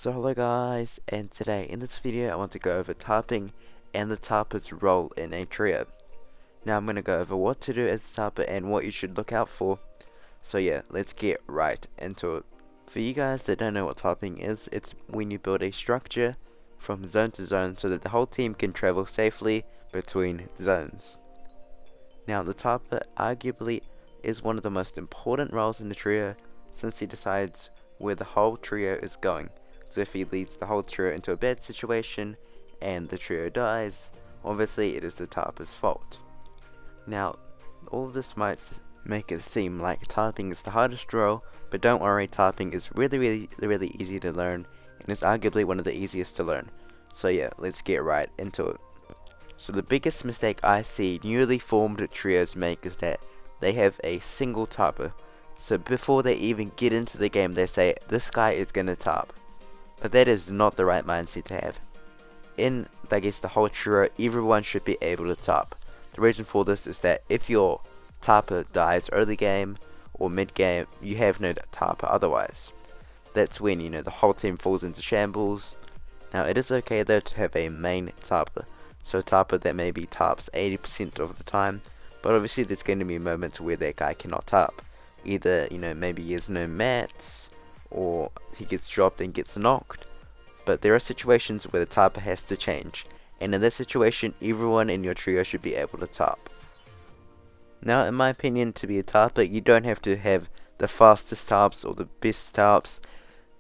So hello guys, and today in this video I want to go over tarping and the tarper's role in a trio. Now I'm going to go over what to do as a tarper and what you should look out for. So yeah, let's get right into it. For you guys that don't know what tarping is, it's when you build a structure from zone to zone so that the whole team can travel safely between zones. Now the tarper arguably is one of the most important roles in the trio since he decides where the whole trio is going. So if he leads the whole trio into a bad situation and the trio dies, obviously it is the Tarper's fault. Now, all of this might make it seem like tarping is the hardest role, but don't worry, tarping is really easy to learn and is arguably one of the easiest to learn. So yeah, let's get right into it. So the biggest mistake I see newly formed trios make is that they have a single tarper. So before they even get into the game, they say, this guy is gonna tarp. But that is not the right mindset to have. In, I guess, the whole trio, everyone should be able to tarp. The reason for this is that if your tarper dies early game or mid game, you have no tarper otherwise. That's when, the whole team falls into shambles. Now, it is okay though to have a main tarper. So a tarper that maybe tarps 80% of the time, but obviously there's going to be moments where that guy cannot tarp. Either, maybe he has no mats, or he gets dropped and gets knocked. But there are situations where the tarper has to change, and in that situation everyone in your trio should be able to tarp. Now in my opinion, to be a tarper you don't have to have the fastest tarps or the best tarps.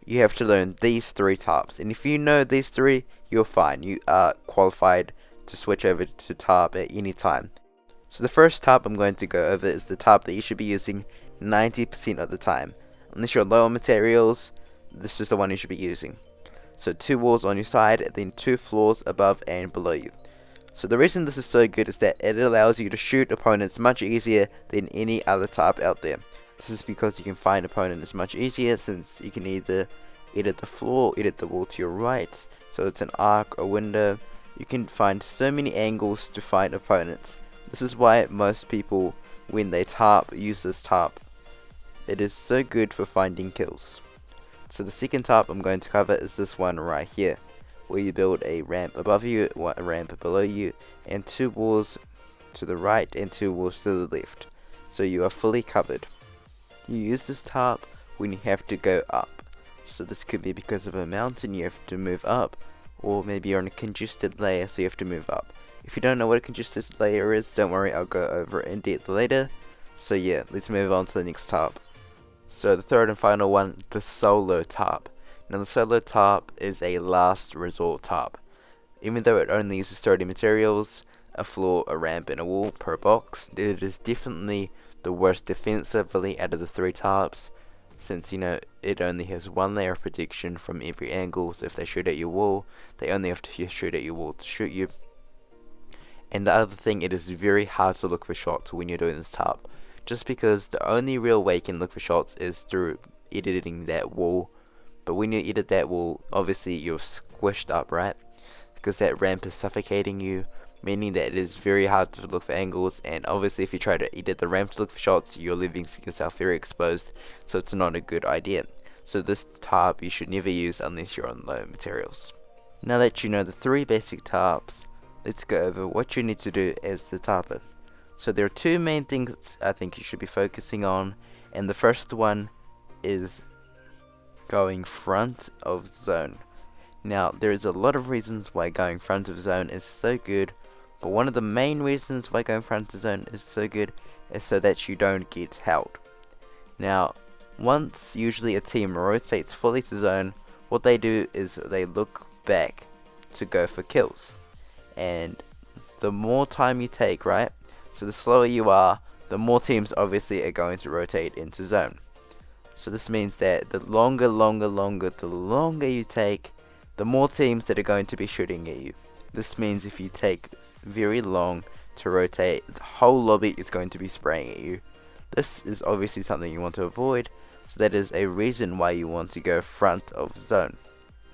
You have to learn these three tarps, and if you know these three, you're fine. You are qualified to switch over to tarp at any time. So the first tarp I'm going to go over is the tarp that you should be using 90% of the time. Unless you're low on materials, this is the one you should be using. So 2 walls on your side, then 2 floors above and below you. So the reason this is so good is that it allows you to shoot opponents much easier than any other tarp out there. This is because you can find opponents much easier since you can either edit the floor, edit the wall to your right, so it's an arc, a window. You can find so many angles to find opponents. This is why most people, when they tarp, use this tarp. It is so good for finding kills. So the second tarp I'm going to cover is this one right here, where you build a ramp above you, a ramp below you, and 2 walls to the right and 2 walls to the left. So you are fully covered. You use this tarp when you have to go up. So this could be because of a mountain you have to move up, or maybe you're on a congested layer so you have to move up. If you don't know what a congested layer is, don't worry, I'll go over it in depth later. So yeah, let's move on to the next tarp. So the third and final one, the solo tarp. Now the solo tarp is a last resort tarp. Even though it only uses 30 materials, a floor, a ramp and a wall per box, it is definitely the worst defensively out of the 3 tarps, since it only has 1 layer of protection from every angle. So if they shoot at your wall, they only have to shoot at your wall to shoot you. And the other thing, it is very hard to look for shots when you're doing this tarp, just because the only real way you can look for shots is through editing that wall. But when you edit that wall, obviously you're squished up, right? Because that ramp is suffocating you, meaning that it is very hard to look for angles, and obviously if you try to edit the ramp to look for shots, you're leaving yourself very exposed, so it's not a good idea. So this tarp you should never use unless you're on low materials. Now that you know the 3 basic tarps, let's go over what you need to do as the tarper. So there are 2 main things I think you should be focusing on, and the first one is going front of zone. Now there is a lot of reasons why going front of zone is so good, but one of the main reasons why going front of zone is so good is so that you don't get held. Now once usually a team rotates fully to zone, what they do is they look back to go for kills, and the more time you take, right? So the slower you are, the more teams obviously are going to rotate into zone. So this means that the longer you take, the more teams that are going to be shooting at you. This means if you take very long to rotate, the whole lobby is going to be spraying at you. This is obviously something you want to avoid, so that is a reason why you want to go front of zone.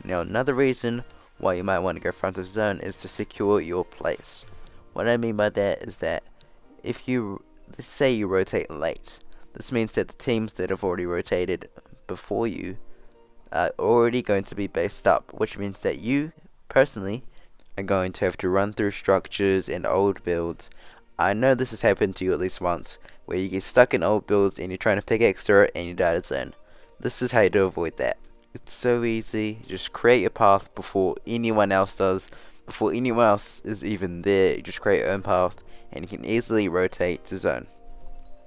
Now another reason why you might want to go front of zone is to secure your place. What I mean by that is that if let's say you rotate late, this means that the teams that have already rotated before you, are already going to be based up, which means that you, personally, are going to have to run through structures and old builds. I know this has happened to you at least once, where you get stuck in old builds and you're trying to pickaxe through it and you die to zone. This is how you to avoid that. It's so easy. Just create your path before anyone else does. Before anyone else is even there, you just create your own path and you can easily rotate to zone.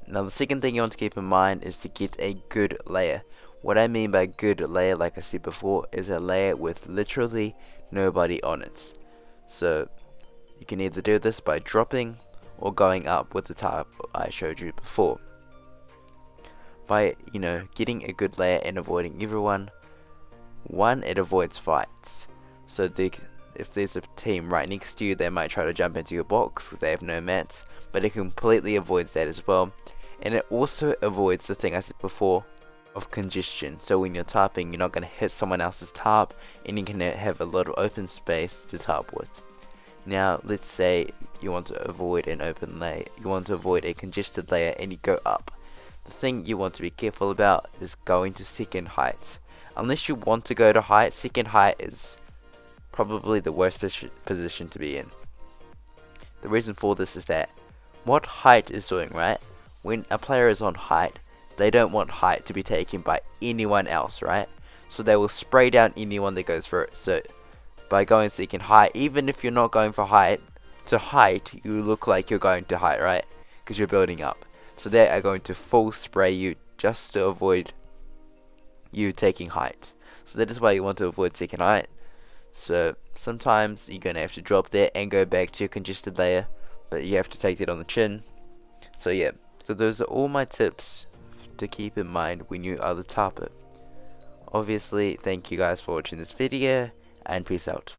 Now the second thing you want to keep in mind is to get a good layer. What I mean by good layer, like I said before, is a layer with literally nobody on it. So you can either do this by dropping or going up with the tarp I showed you before. By, getting a good layer and avoiding everyone, one, it avoids fights. So if there's a team right next to you, they might try to jump into your box because they have no mats, but it completely avoids that as well. And it also avoids the thing I said before of congestion. So when you're tarping, you're not going to hit someone else's tarp and you can have a lot of open space to tarp with. Now let's say you want to avoid an open layer, you want to avoid a congested layer and you go up. The thing you want to be careful about is going to second height. Unless you want to go to height, second height is probably the worst position to be in. The reason for this is that what height is doing, right? When a player is on height, they don't want height to be taken by anyone else, right? So they will spray down anyone that goes for it. So by going second height, even if you're not going for height, to height, you look like you're going to height, right? Because you're building up. So they are going to full spray you just to avoid you taking height. So that is why you want to avoid second height. So sometimes you're going to have to drop there and go back to your congested layer, but you have to take it on the chin. So yeah, so those are all my tips to keep in mind when you are the Tarper. Obviously, thank you guys for watching this video, and peace out.